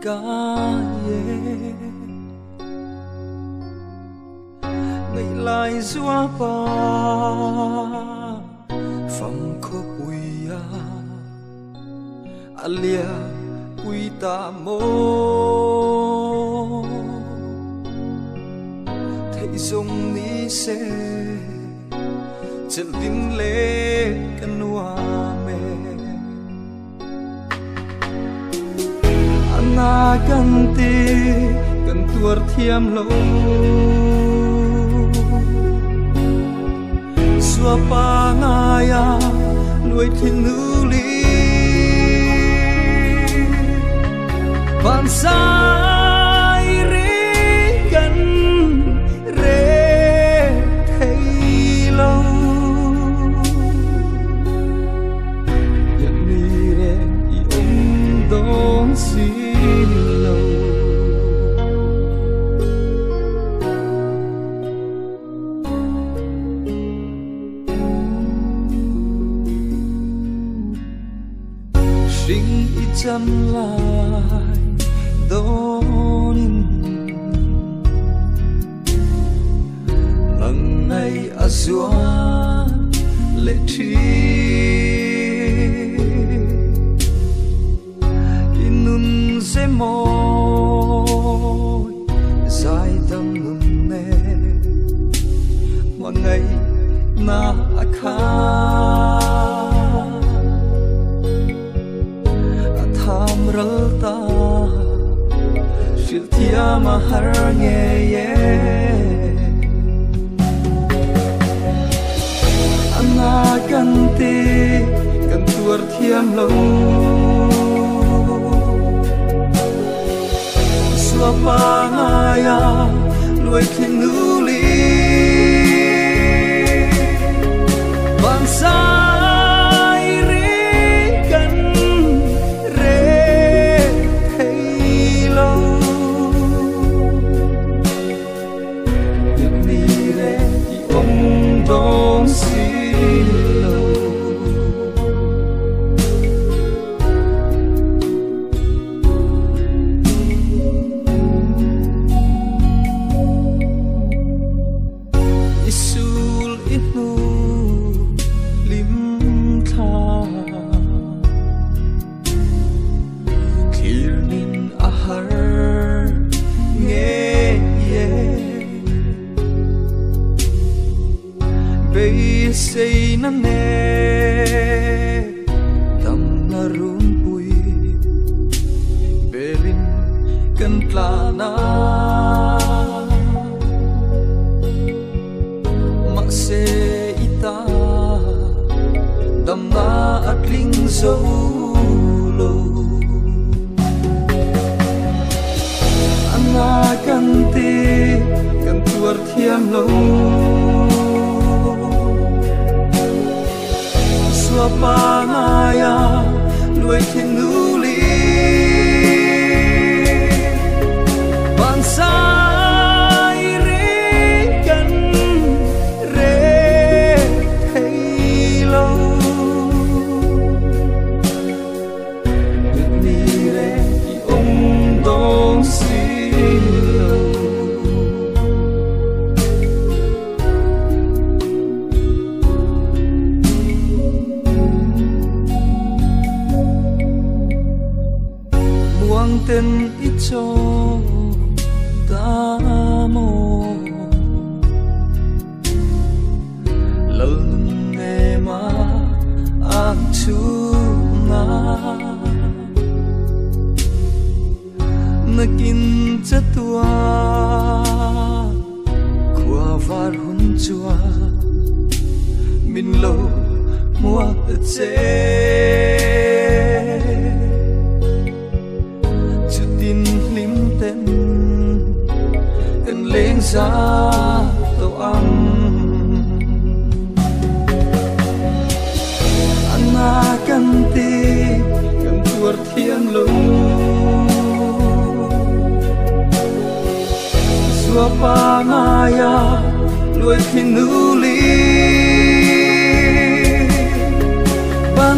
ca ye ngày lại xóa pa phong khô bụi alia bụi ta mô thấy dùng ní xe chân tin lệ căn hoa mẹ na kan ti kan tuar thiam lo xua pa ngaya nuôi thiên nữ lý van sai ri kan re thấy lâu nhận đi đen y ông đón xin chăm lại đón lần này azua lệ tri inun se môi dài tâm ngừng nè một ngày na akha ralta shiltia mahar nge ye anna kanti kan tuar thiam lo suapa ngaya luai kinuli bangsa say na ne tam na run pui belin kan plana ma se ita dam na atling solo anna kanti kan tuar thiam lo pa ngaya nuôi thiên nữ lý van sai ri kan re thấy lâu được đi re ông đón xin lâu tên ít cho ta mô lần nghe mà ăn chú nga na kin cha tua qua var hun chua min lo mua che lên ra tổ ăn anna kanti kan tuar thiang lo suapa ngaya luai kinuli ban